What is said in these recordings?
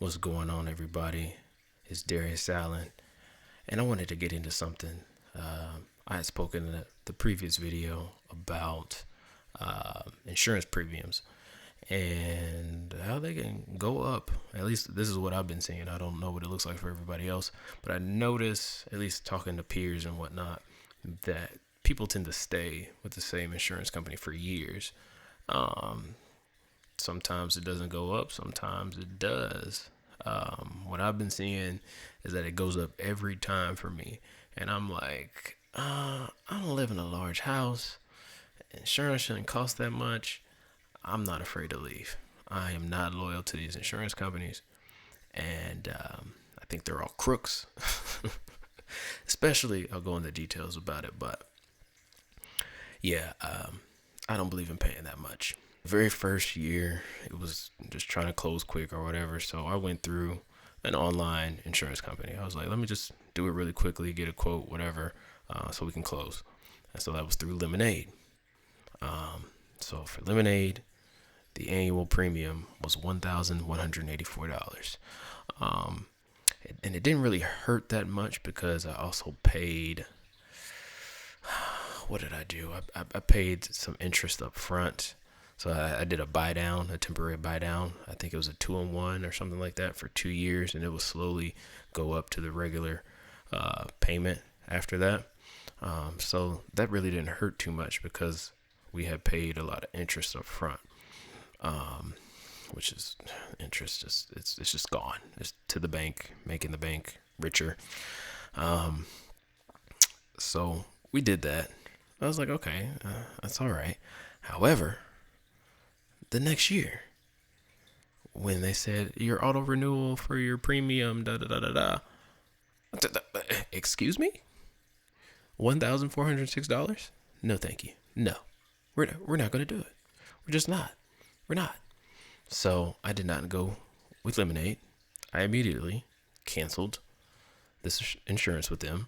What's going on, everybody? It's dariusallen, and I wanted to get into something. I had spoken in the previous video about insurance premiums and how they can go up. At least this is what I've been seeing. I don't know what it looks like for everybody else, but I notice, at least talking to peers and whatnot, that people tend to stay with the same insurance company for years. Um, Sometimes it doesn't go up, sometimes it does. What I've been seeing is that it goes up every time for me. And I'm like, I don't live in a large house. Insurance shouldn't cost that much. I'm not afraid to leave. I am not loyal to these insurance companies. And I think they're all crooks. Especially, I'll go into details about it. But yeah, I don't believe in paying that much. Very first year, it was just trying to close quick or whatever. So I went through an online insurance company. I was like, let me just do it really quickly, get a quote, whatever, so we can close. And so that was through Lemonade. So for Lemonade, the annual premium was $1,184. Um, and it didn't really hurt that much because I also paid. What did I do? I paid some interest up front. So I did a buy down, a temporary buy down. I think it was a 2-in-1 or something like that for 2 years, and it will slowly go up to the regular payment after that. So that really didn't hurt too much because we had paid a lot of interest up front, which is interest. It's just gone. It's to the bank, making the bank richer. So we did that. I was like, okay, that's all right. However, the next year, when they said your auto renewal for your premium, da da da da da, excuse me, $1,406? No, thank you. No, we're not gonna do it. We're just not. We're not. So I did not go with Lemonade. I immediately canceled this insurance with them,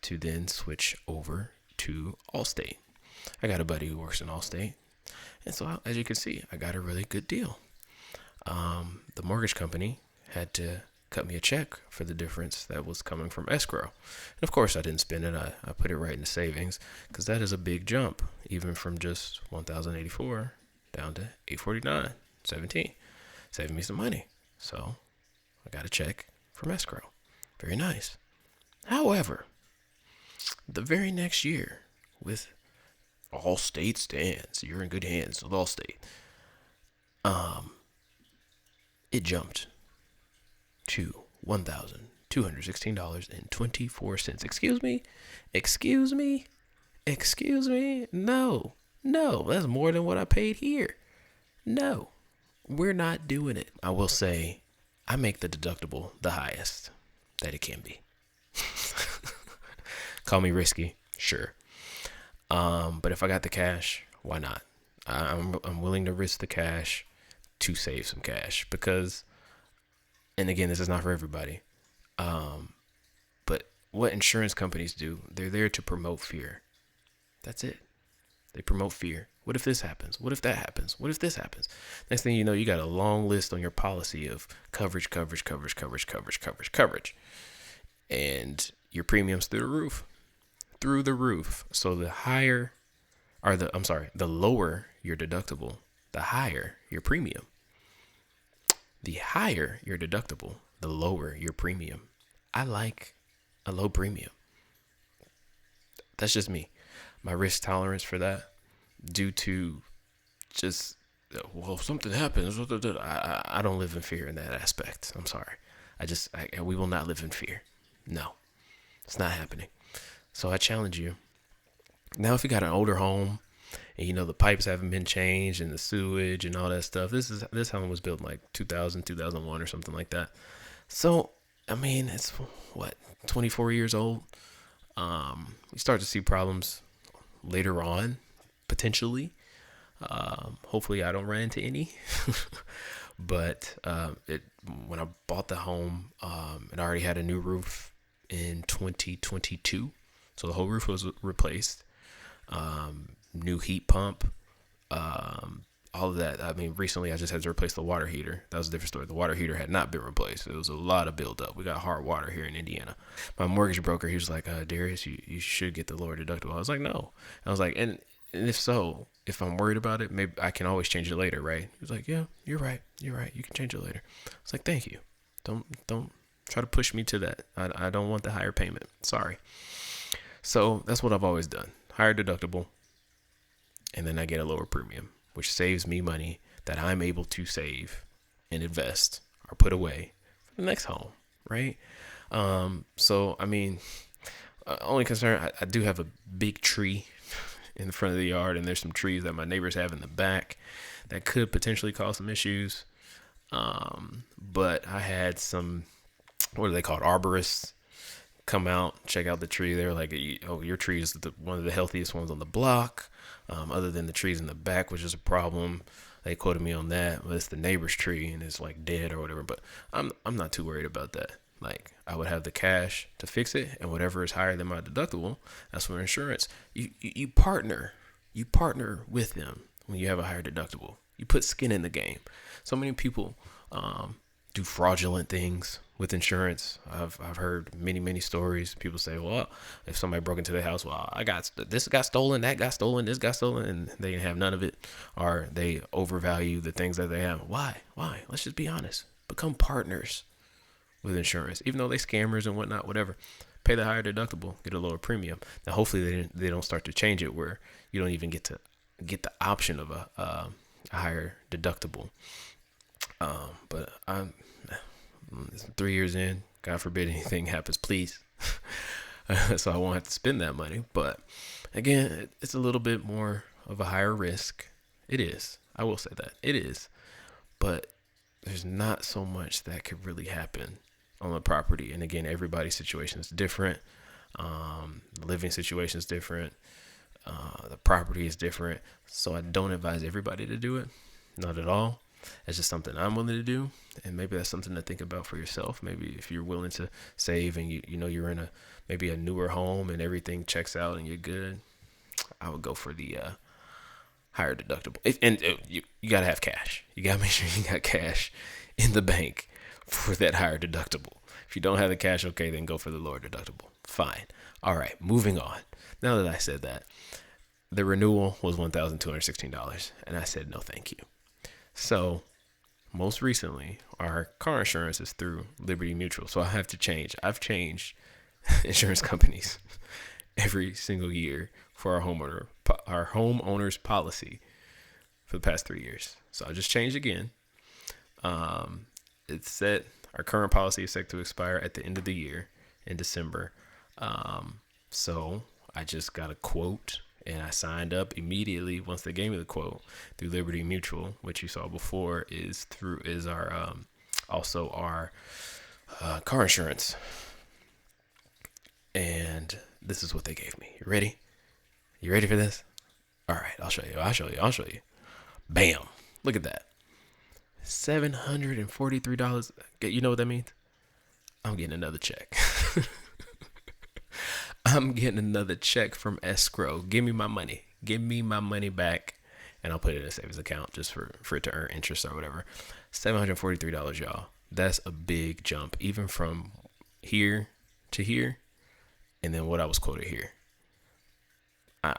to then switch over to Allstate. I got a buddy who works in Allstate. And so, as you can see, I got a really good deal. The mortgage company had to cut me a check for the difference that was coming from escrow. And of course, I didn't spend it. I put it right in the savings because that is a big jump, even from just 1,084 down to 849.17, saving me some money. So I got a check from escrow. Very nice. However, the very next year, with Allstate stands, you're in good hands with Allstate. It jumped to $1,216.24. Excuse me. No, that's more than what I paid here. No, we're not doing it. I will say, I make the deductible the highest that it can be. Call me risky, sure. But if I got the cash, why not? I'm willing to risk the cash to save some cash because, and again, this is not for everybody. But what insurance companies do, they're there to promote fear. That's it. They promote fear. What if this happens? What if that happens? What if this happens? Next thing you know, you got a long list on your policy of coverage. And your premiums through the roof. So the lower your deductible, the higher your premium. The higher your deductible, the lower your premium. I like a low premium. That's just me. My risk tolerance for that, due to just, well, if something happens, I don't live in fear in that aspect. I'm sorry. We will not live in fear. No, it's not happening. So I challenge you. Now, if you got an older home and the pipes haven't been changed and the sewage and all that stuff, this home was built in like 2000, 2001 or something like that. So, I mean, it's 24 years old. You start to see problems later on, potentially. Hopefully I don't run into any. But when I bought the home, it already had a new roof in 2022. So the whole roof was replaced. New heat pump. all of that. I mean, recently I just had to replace the water heater. That was a different story. The water heater had not been replaced. It was a lot of buildup. We got hard water here in Indiana. My mortgage broker, he was like, Darius, you should get the lower deductible. I was like, no. I was like, and if so, if I'm worried about it, maybe I can always change it later, right? He was like, yeah, you're right. You're right. You can change it later. I was like, thank you. Don't try to push me to that. I don't want the higher payment. Sorry. So that's what I've always done. Higher deductible. And then I get a lower premium, which saves me money that I'm able to save and invest or put away for the next home, right? So, I mean, only concern, I do have a big tree in the front of the yard, and there's some trees that my neighbors have in the back that could potentially cause some issues. But I had some, what are they called, arborists, come out, check out the tree. They were like, oh, your tree is one of the healthiest ones on the block, other than the trees in the back, which is a problem. They quoted me on that. Well, it's the neighbor's tree and it's like dead or whatever. But I'm not too worried about that. Like, I would have the cash to fix it, and whatever is higher than my deductible, that's where insurance. You partner with them when you have a higher deductible. You put skin in the game. So many people do fraudulent things with insurance. I've heard many stories. People say, well, if somebody broke into their house, well, this got stolen, that got stolen, this got stolen, and they have none of it, or they overvalue the things that they have. Why? Let's just be honest. Become partners with insurance, even though they scammers and whatnot, whatever. Pay the higher deductible, get a lower premium. Now, hopefully they don't start to change it where you don't even get the option of a higher deductible. But I'm 3 years in. God forbid anything happens, please. So I won't have to spend that money. But again, it's a little bit more of a higher risk. It is. I will say that it is. But there's not so much that could really happen on the property. And again, everybody's situation is different. The living situation is different. The property is different. So I don't advise everybody to do it. Not at all. It's just something I'm willing to do. And maybe that's something to think about for yourself. Maybe if you're willing to save and you know you're in maybe a newer home and everything checks out and you're good, I would go for the higher deductible. You got to have cash. You got to make sure you got cash in the bank for that higher deductible. If you don't have the cash, okay, then go for the lower deductible. Fine. All right, moving on. Now that I said that, the renewal was $1,216, and I said no thank you. So most recently, our car insurance is through Liberty Mutual. So I have to change. I've changed insurance companies every single year for our homeowner's policy for the past 3 years. So I just changed again. It's set. Our current policy is set to expire at the end of the year in December. So I just got a quote. And I signed up immediately once they gave me the quote through Liberty Mutual, which you saw before is our also our car insurance. And this is what they gave me. You ready? You ready for this? All right, I'll show you. Bam! Look at that. $743. You know what that means? I'm getting another check. I'm getting another check from escrow. Give me my money. Give me my money back, and I'll put it in a savings account just for it to earn interest or whatever. $743, y'all. That's a big jump, even from here to here, and then what I was quoted here. I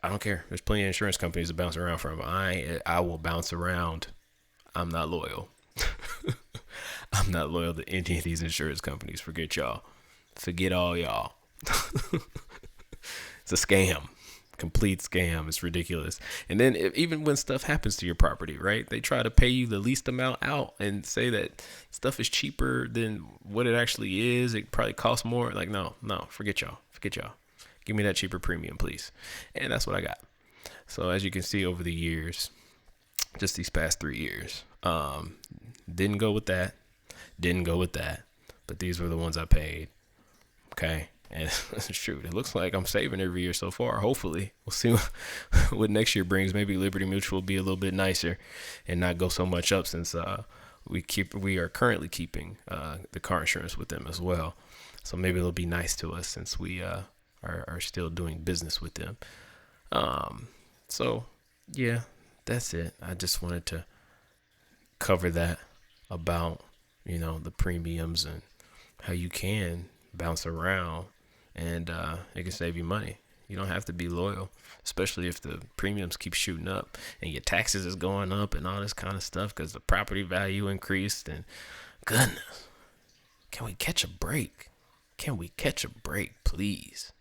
don't care. There's plenty of insurance companies to bounce around from. I will bounce around. I'm not loyal. I'm not loyal to any of these insurance companies. Forget y'all. Forget all y'all. It's a scam, complete scam. It's ridiculous. And then even when stuff happens to your property, right, they try to pay you the least amount out and say that stuff is cheaper than what it actually is. It probably costs more. Like, no, forget y'all. Give me that cheaper premium, please. And that's what I got. So as you can see over the years, just these past 3 years, didn't go with that, but these were the ones I paid. Okay. And it's true. It looks like I'm saving every year so far. Hopefully, we'll see what next year brings. Maybe Liberty Mutual will be a little bit nicer and not go so much up, since we are currently keeping the car insurance with them as well. So maybe it'll be nice to us since we are still doing business with them. So yeah, that's it. I just wanted to cover that about, the premiums and how you can bounce around and it can save you money. You don't have to be loyal, especially if the premiums keep shooting up and your taxes is going up and all this kind of stuff because the property value increased. And goodness, can we catch a break? Can we catch a break, please?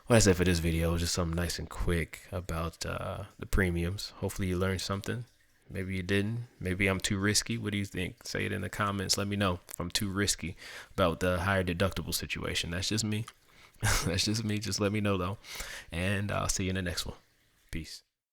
What I said for this video was just something nice and quick about the premiums. Hopefully you learned something. Maybe you didn't. Maybe I'm too risky. What do you think? Say it in the comments. Let me know if I'm too risky about the higher deductible situation. That's just me. That's just me. Just let me know though. And I'll see you in the next one. Peace.